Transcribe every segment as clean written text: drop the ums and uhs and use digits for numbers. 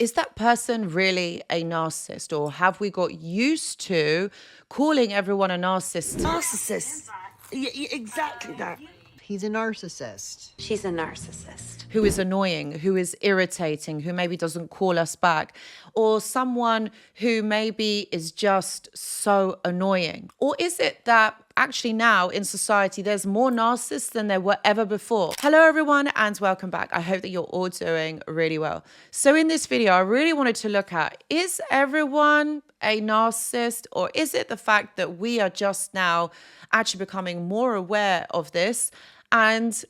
Is that person really a narcissist, or have we got used to calling everyone a narcissist? Narcissist. Exactly that. He's a narcissist. She's a narcissist. Who is annoying, who is irritating, who maybe doesn't call us back, or someone who maybe is just so annoying? Or is it that actually now in society there's more narcissists than there were ever before? Hello everyone and welcome back. I hope that you're all doing really well. So in this video, I really wanted to look at, is everyone a narcissist, or is it the fact that we are just now actually becoming more aware of this? And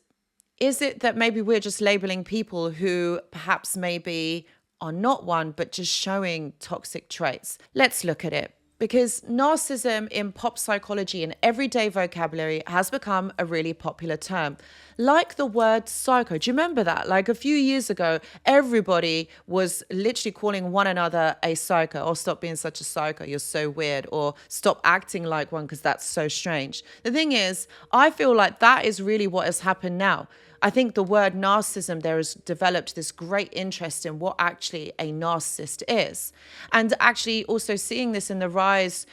is it that maybe we're just labeling people who perhaps maybe are not one, but just showing toxic traits? Let's look at it. Because narcissism in pop psychology and everyday vocabulary has become a really popular term. Like the word psycho. Do you remember that? Like a few years ago, everybody was literally calling one another a psycho. Or stop being such a psycho, you're so weird. Or stop acting like one because that's so strange. The thing is, I feel like that is really what has happened now. I think the word narcissism, there has developed this great interest in what actually a narcissist is. And actually also seeing this in the rise,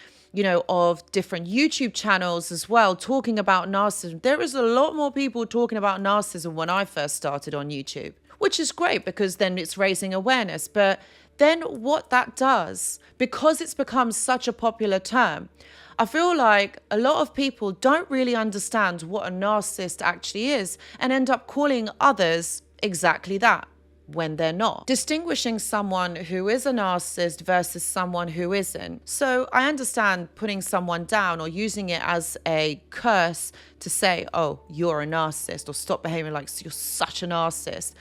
of different YouTube channels as well, talking about narcissism. There is a lot more people talking about narcissism when I first started on YouTube, which is great because then it's raising awareness. But then what that does, because it's become such a popular term, I feel like a lot of people don't really understand what a narcissist actually is and end up calling others exactly that when they're not. Distinguishing someone who is a narcissist versus someone who isn't. So I understand putting someone down or using it as a curse to say, oh, you're a narcissist, or stop behaving like you're such a narcissist.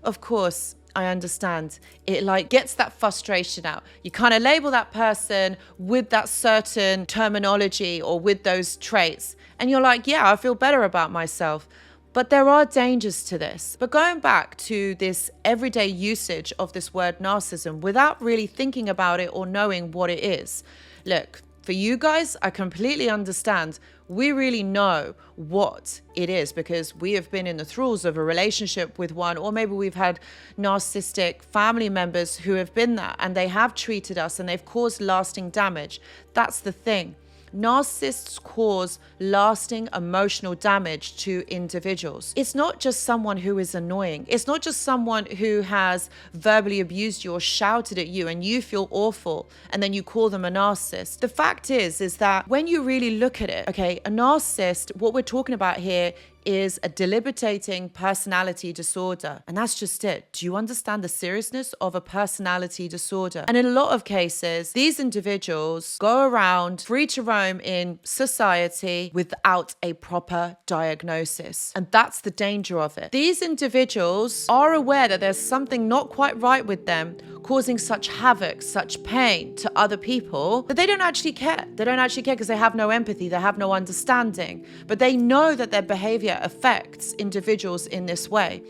Of course, I understand. It gets that frustration out. You kind of label that person with that certain terminology or with those traits. And you're like, yeah, I feel better about myself. But there are dangers to this. But going back to this everyday usage of this word narcissism without really thinking about it or knowing what it is. Look, for you guys, I completely understand. We really know what it is because we have been in the thralls of a relationship with one, or maybe we've had narcissistic family members who have been that and they have treated us and they've caused lasting damage. That's the thing. Narcissists cause lasting emotional damage to individuals. It's not just someone who is annoying. It's not just someone who has verbally abused you or shouted at you and you feel awful and then you call them a narcissist. The fact is that when you really look at it, okay, a narcissist, what we're talking about here is a debilitating personality disorder. And that's just it. Do you understand the seriousness of a personality disorder? And in a lot of cases, these individuals go around free to roam in society without a proper diagnosis. And that's the danger of it. These individuals are aware that there's something not quite right with them, causing such havoc, such pain to other people, that they don't actually care. They don't actually care because they have no empathy, they have no understanding. But they know that their behavior affects individuals in this way.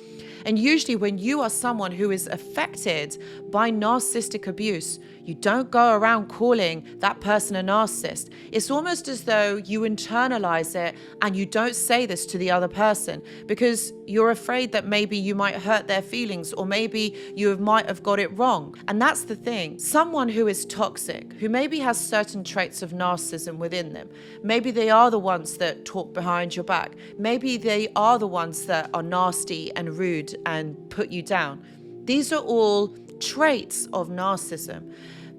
And usually when you are someone who is affected by narcissistic abuse, you don't go around calling that person a narcissist. It's almost as though you internalize it and you don't say this to the other person because you're afraid that maybe you might hurt their feelings or maybe you might have got it wrong. And that's the thing. Someone who is toxic, who maybe has certain traits of narcissism within them, maybe they are the ones that talk behind your back. Maybe they are the ones that are nasty and rude and put you down. These are all traits of narcissism.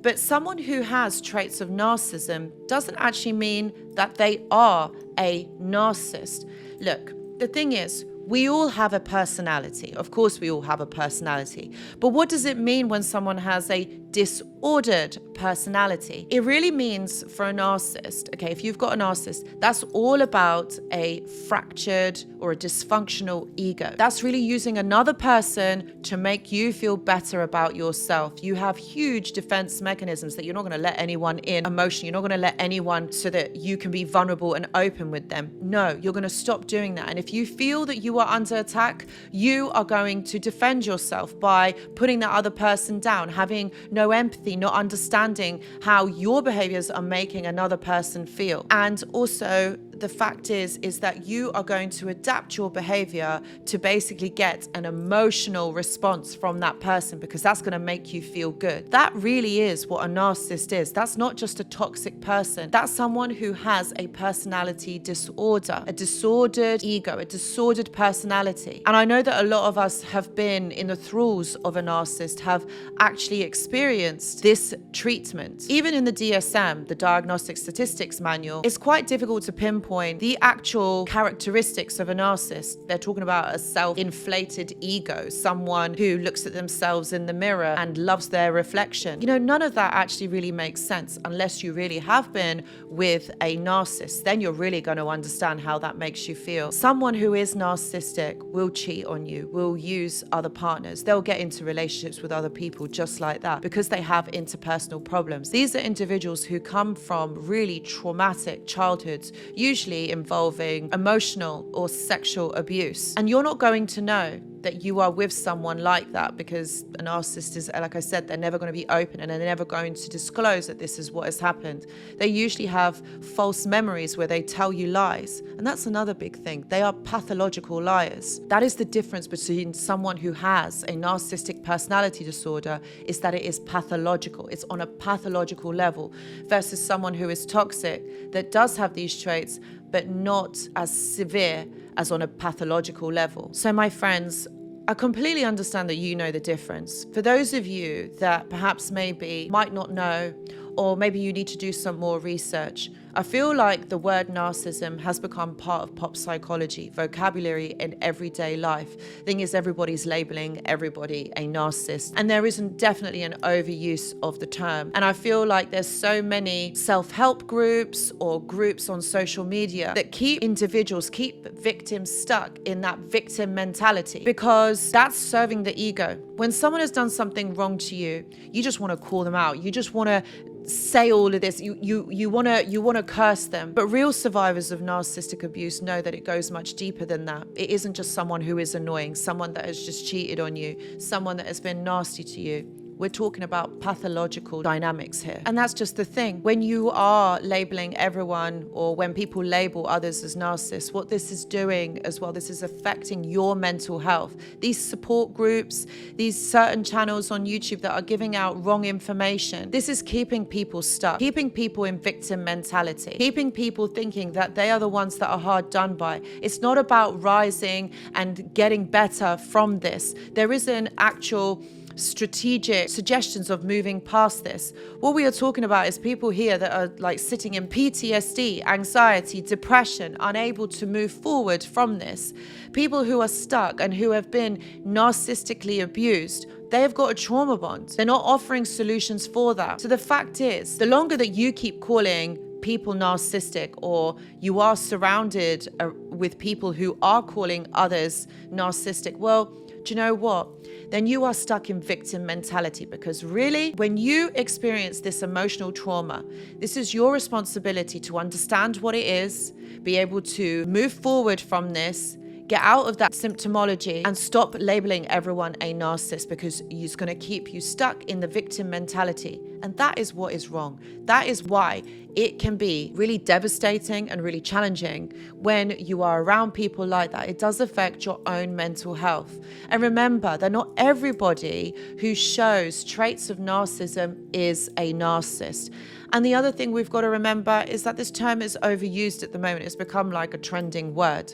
But someone who has traits of narcissism doesn't actually mean that they are a narcissist. Look, the thing is, we all have a personality. Of course, we all have a personality. But what does it mean when someone has a disordered personality? It really means for a narcissist, okay, if you've got a narcissist, that's all about a fractured or a dysfunctional ego. That's really using another person to make you feel better about yourself. You have huge defense mechanisms that you're not going to let anyone in emotionally. You're not going to let anyone so that you can be vulnerable and open with them. No, you're going to stop doing that. And if you feel that you are under attack, you are going to defend yourself by putting that other person down, having no empathy, not understanding how your behaviors are making another person feel. And also the fact is that you are going to adapt your behavior to basically get an emotional response from that person because that's going to make you feel good. That really is what a narcissist is. That's not just a toxic person. That's someone who has a personality disorder, a disordered ego, a disordered personality. And I know that a lot of us have been in the thralls of a narcissist, have actually experienced this treatment. Even in the DSM, the Diagnostic Statistics Manual, it's quite difficult to pinpoint the actual characteristics of a narcissist. They're talking about a self-inflated ego, someone who looks at themselves in the mirror and loves their reflection. You know, none of that actually really makes sense unless you really have been with a narcissist. Then you're really going to understand how that makes you feel. Someone who is narcissistic will cheat on you, will use other partners. They'll get into relationships with other people just like that because they have interpersonal problems. These are individuals who come from really traumatic childhoods, usually involving emotional or sexual abuse. And you're not going to know that you are with someone like that because a narcissist is, like I said, they're never going to be open and they're never going to disclose that this is what has happened. They usually have false memories where they tell you lies. And that's another big thing. They are pathological liars. That is the difference between someone who has a narcissistic personality disorder, is that it is pathological. It's on a pathological level versus someone who is toxic that does have these traits but not as severe as on a pathological level. So my friends, I completely understand that you know the difference. For those of you that perhaps maybe might not know, or maybe you need to do some more research, I feel like the word narcissism has become part of pop psychology, vocabulary in everyday life. Thing is, everybody's labeling everybody a narcissist, and there isn't definitely an overuse of the term. And I feel like there's so many self-help groups or groups on social media that keep individuals, keep victims stuck in that victim mentality because that's serving the ego. When someone has done something wrong to you, you just want to call them out. You just want to say all of this. You want to curse them. But real survivors of narcissistic abuse know that it goes much deeper than that. It isn't just someone who is annoying, someone that has just cheated on you, someone that has been nasty to you. We're talking about pathological dynamics here. And that's just the thing. When you are labeling everyone, or when people label others as narcissists, what this is doing as well, this is affecting your mental health. These support groups, these certain channels on YouTube that are giving out wrong information, this is keeping people stuck, keeping people in victim mentality, keeping people thinking that they are the ones that are hard done by. It's not about rising and getting better from this. There is an actual strategic suggestions of moving past this. What we are talking about is people here that are like sitting in PTSD, anxiety, depression, unable to move forward from this. People who are stuck and who have been narcissistically abused. They have got a trauma bond. They're not offering solutions for that. So the fact is, the longer that you keep calling people narcissistic, or you are surrounded with people who are calling others narcissistic, well, do you know what? Then you are stuck in victim mentality, because really, when you experience this emotional trauma, this is your responsibility to understand what it is, be able to move forward from this, get out of that symptomology, and stop labeling everyone a narcissist, because it's going to keep you stuck in the victim mentality. And that is what is wrong. That is why it can be really devastating and really challenging when you are around people like that. It does affect your own mental health. And remember that not everybody who shows traits of narcissism is a narcissist. And the other thing we've got to remember is that this term is overused at the moment. It's become like a trending word.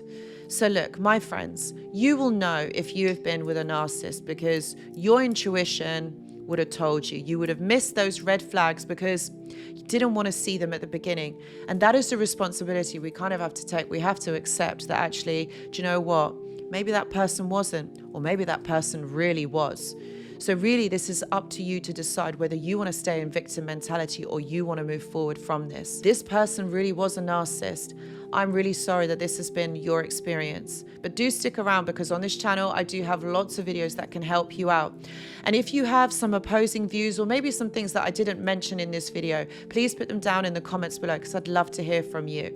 So look, my friends, you will know if you have been with a narcissist, because your intuition would have told you. You would have missed those red flags because you didn't want to see them at the beginning. And that is the responsibility we kind of have to take. We have to accept that actually, do you know what? Maybe that person wasn't, or maybe that person really was. So really, this is up to you to decide whether you want to stay in victim mentality or you want to move forward from this. This person really was a narcissist. I'm really sorry that this has been your experience, but do stick around, because on this channel, I do have lots of videos that can help you out. And if you have some opposing views, or maybe some things that I didn't mention in this video, please put them down in the comments below, because I'd love to hear from you.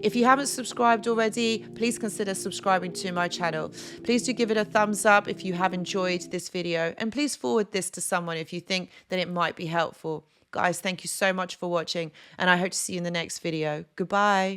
If you haven't subscribed already, please consider subscribing to my channel. Please do give it a thumbs up if you have enjoyed this video, and please forward this to someone if you think that it might be helpful. Guys, thank you so much for watching, and I hope to see you in the next video. Goodbye.